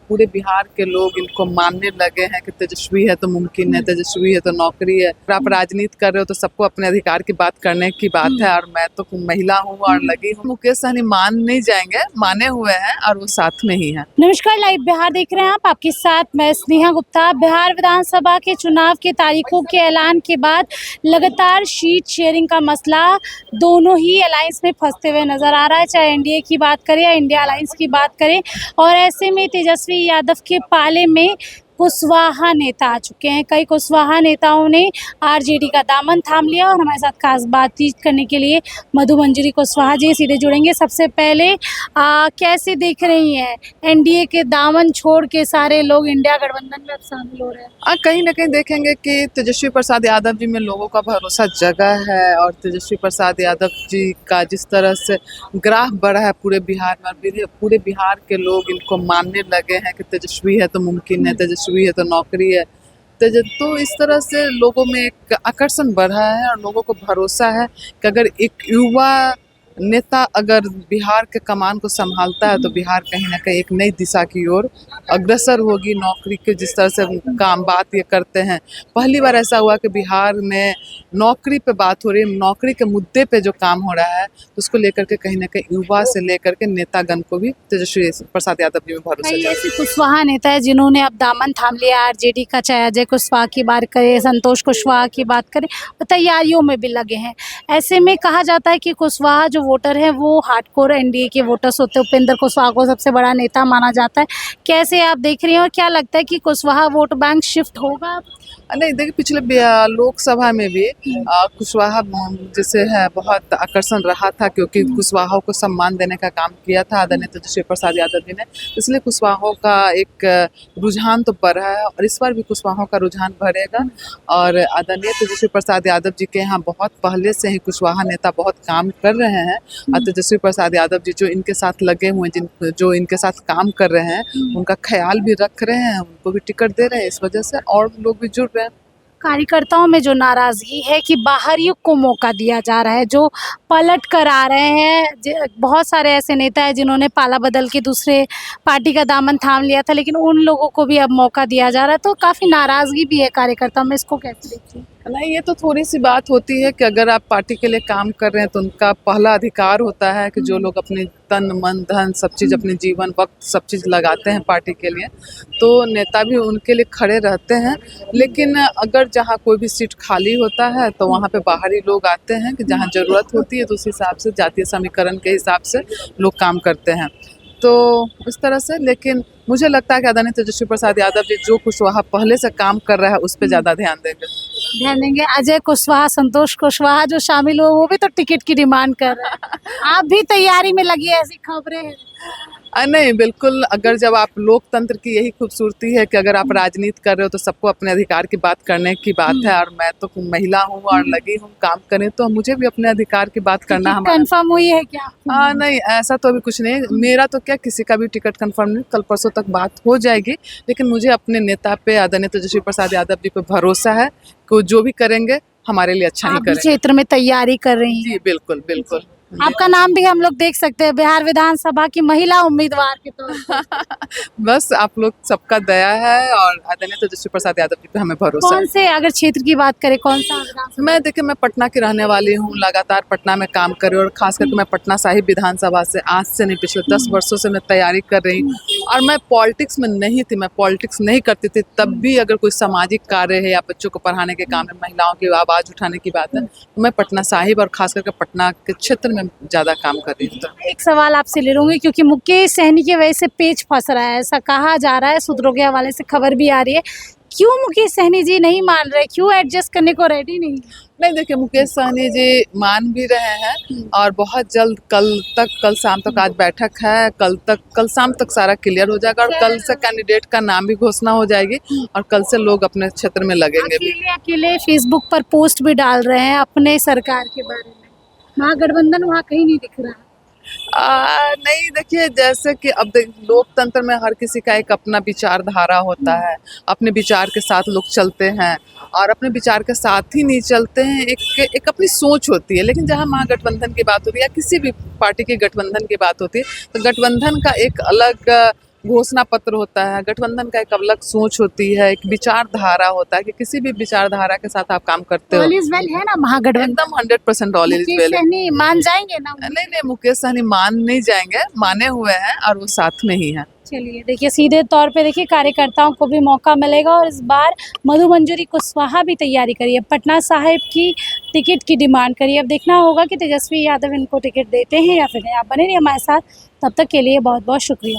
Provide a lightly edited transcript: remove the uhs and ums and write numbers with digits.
पूरे बिहार के लोग इनको मानने लगे हैं कि तेजस्वी है तो मुमकिन है, तेजस्वी है तो नौकरी है। अगर आप राजनीति कर रहे हो तो सबको अपने अधिकार की बात करने की बात है, और मैं तो महिला हूँ और लगी हूँ। मुकेश सहनी मान नहीं जाएंगे, माने हुए हैं और वो साथ में ही है। नमस्कार, लाइव बिहार देख रहे हैं आप, आपके साथ मैं स्नेहा गुप्ता। बिहार विधानसभा के चुनाव के तारीखों के ऐलान के बाद लगातार सीट शेयरिंग का मसला दोनों ही अलायंस में फंसते हुए नजर आ रहा है, चाहे एनडीए की बात करें या इंडिया अलायंस की बात करें। और ऐसे में तेजस्वी यादव के पाले में कुशवाहा नेता आ चुके हैं। कई कुशवाहा नेताओं ने आरजेडी का दामन थाम लिया और हमारे साथ खास बातचीत करने के लिए मधु मंजरी कुशवाहा जी सीधे जुड़ेंगे। सबसे पहले कैसे देख रही हैं एनडीए के दामन छोड़ के सारे लोग इंडिया गठबंधन में अब शामिल हो रहे हैं? कहीं ना कहीं देखेंगे कि तेजस्वी प्रसाद यादव जी में लोगों का भरोसा जगा है, और तेजस्वी प्रसाद यादव जी का जिस तरह से ग्राफ बढ़ा है पूरे बिहार में, पूरे बिहार के लोग इनको मानने लगे हैं कि तेजस्वी है तो मुमकिन है, तेजस्वी है तो नौकरी है। तो इस तरह से लोगों में एक आकर्षण बढ़ा है और लोगों को भरोसा है कि अगर एक युवा नेता अगर बिहार के कमान को संभालता है तो बिहार कहीं ना कहीं एक नई दिशा की ओर अग्रसर होगी। नौकरी के जिस तरह से काम बात ये करते हैं, पहली बार ऐसा हुआ कि बिहार में नौकरी पे बात हो रही है, नौकरी के मुद्दे पे जो काम हो रहा है तो उसको लेकर के कहीं ना कहीं युवा से लेकर के नेतागण को भी तेजस्वी प्रसाद यादव जी में भरोसा है। ऐसे कुशवाहा नेता है जिन्होंने अब दामन थाम लिया आरजेडी का, चाहे अजय कुशवाहा की बात करें, संतोष कुशवाहा की बात करें, और तैयारियों में भी लगे हैं। ऐसे में कहा जाता है कि कुशवाहा जो वोटर है वो हार्डकोर एनडीए के वोटर्स होते हैं। उपेंद्र कुशवाहा को सबसे बड़ा नेता माना जाता है। कैसे आप देख रहे हैं और क्या लगता है कि कुशवाहा वोट बैंक शिफ्ट होगा? नहीं, देखिए पिछले लोकसभा में भी कुशवाहा जैसे है बहुत आकर्षण रहा था, क्योंकि कुशवाहा को सम्मान देने का काम किया था आदरणीय तेजस्वी प्रसाद यादव जी ने, इसलिए कुशवाहा का एक रुझान तो बढ़ा है और इस बार भी कुशवाहा का रुझान बढ़ेगा। और आदरणीय तेजस्वी प्रसाद यादव जी के यहाँ बहुत पहले से ही कुशवाहा नेता बहुत काम कर रहे हैं, और तेजस्वी प्रसाद यादव जी जो इनके साथ लगे हुए हैं, जो इनके साथ काम कर रहे हैं, उनका ख्याल भी रख रहे हैं, उनको भी टिकट दे रहे हैं, इस वजह से और लोग भी जुड़ रहे हैं। कार्यकर्ताओं में जो नाराजगी है कि बाहरियों को मौका दिया जा रहा है, जो पलट कर आ रहे हैं। बहुत सारे ऐसे नेता हैं जिन्होंने पाला बदल के दूसरे पार्टी का दामन थाम लिया था, लेकिन उन लोगों को भी अब मौका दिया जा रहा है, तो काफ़ी नाराजगी भी है कार्यकर्ताओं में। इसको कैसे देखते हैं? नहीं, ये तो थोड़ी सी बात होती है कि अगर आप पार्टी के लिए काम कर रहे हैं तो उनका पहला अधिकार होता है कि जो लोग अपने तन मन धन सब चीज़, अपने जीवन वक्त सब चीज़ लगाते हैं पार्टी के लिए, तो नेता भी उनके लिए खड़े रहते हैं। लेकिन अगर जहाँ कोई भी सीट खाली होता है तो वहाँ पे बाहरी लोग आते हैं कि जहाँ ज़रूरत होती है तो उस हिसाब से जातीय समीकरण के हिसाब से लोग काम करते हैं, तो इस तरह से। लेकिन मुझे लगता है कि आदरणीय तेजस्वी प्रसाद यादव जी जो कुशवाहा पहले से काम कर रहा है उस पर ज़्यादा ध्यान देंगे। अजय कुशवाहा, संतोष कुशवाहा जो शामिल हो वो भी तो टिकट की डिमांड कर रहे हैं। आप भी तैयारी में लगी है, ऐसी खबरें हैं? नहीं, बिल्कुल। अगर जब आप लोकतंत्र की यही खूबसूरती है कि अगर आप राजनीति कर रहे हो तो सबको अपने अधिकार की बात करने की बात है, और मैं तो महिला हूँ और लगी हूँ काम करने, तो मुझे भी अपने अधिकार की बात करना हमारा। कंफर्म हुई है क्या? नहीं, ऐसा तो अभी कुछ नहीं। मेरा तो क्या, किसी का भी टिकट कंफर्म नहीं, कल परसों तक बात हो जाएगी। लेकिन मुझे अपने नेता पे, आदरणीय तेजस्वी प्रसाद यादव जी पे भरोसा है कि वो जो भी करेंगे हमारे लिए अच्छा ही करेंगे। क्षेत्र में तैयारी कर रही हैं? जी बिल्कुल बिल्कुल। आपका नाम भी हम लोग देख सकते हैं बिहार विधानसभा की महिला उम्मीदवार के तौर पर। बस आप लोग सबका दया है और आदरणीय तेजस्वी प्रसाद यादव जी पे हमें भरोसा है। कौन से, अगर क्षेत्र की बात करें, कौन सा विधानसभा? मैं देखिए, मैं पटना की रहने वाली हूँ, लगातार पटना में काम कर रही हूँ, और खास करके मैं पटना साहिब विधानसभा से आज से नहीं, पिछले 10 वर्षों से मैं तैयारी कर रही हूँ। और मैं पॉलिटिक्स में नहीं थी, मैं पॉलिटिक्स नहीं करती थी, तब भी अगर कोई सामाजिक कार्य है या बच्चों को पढ़ाने के काम है, महिलाओं की आवाज़ उठाने की बात है, तो मैं पटना साहिब और खास करके पटना के क्षेत्र में ज़्यादा काम कर रही हूँ। एक सवाल आपसे ले लूंगी, क्योंकि मुकेश सहनी की वजह से पेच फंस रहा है, ऐसा कहा जा रहा है, सूत्रों के हवाले से खबर भी आ रही है। क्यों मुकेश सहनी जी नहीं मान रहे, क्यों एडजस्ट करने को रेडी नहीं? नहीं, देखिए मुकेश सहनी जी मान भी रहे हैं और बहुत जल्द, कल शाम तक, आज बैठक है, कल शाम तक सारा क्लियर हो जाएगा, और कल से कैंडिडेट का नाम भी घोषणा हो जाएगी, और कल से लोग अपने क्षेत्र में लगेंगे भी। अकेले फेसबुक पर पोस्ट भी डाल रहे हैं अपने सरकार के बारे में, महागठबंधन वहाँ कहीं नहीं दिख रहा। नहीं, देखिए जैसे कि अब लोकतंत्र में हर किसी का एक अपना विचारधारा होता है, अपने विचार के साथ लोग चलते हैं, और अपने विचार के साथ ही नहीं चलते हैं, एक अपनी सोच होती है। लेकिन जहाँ महागठबंधन की बात होती है या किसी भी पार्टी के गठबंधन की बात होती है, तो गठबंधन का एक अलग घोषणा पत्र होता है, गठबंधन का एक अलग सोच होती है, एक विचारधारा होता है कि किसी भी विचारधारा के साथ आप काम करते हो। ऑल इज वेल है ना महागठबंधन? एकदम 100% all is Mukesh well. Sahni मान जाएंगे ना? नहीं नहीं, मुकेश सहनी मान नहीं जाएंगे, माने हुए हैं और वो साथ में ही हैं। चलिए देखिए, सीधे तौर पे देखिए कार्यकर्ताओं को भी मौका मिलेगा और इस बार मधु मंजरी कुशवाहा भी तैयारी करी है, पटना साहिब की टिकट की डिमांड करी है। अब देखना होगा कि तेजस्वी यादव इनको टिकट देते हैं या फिर नहीं। आप बने रहिए हमारे साथ, तब तक के लिए बहुत बहुत शुक्रिया।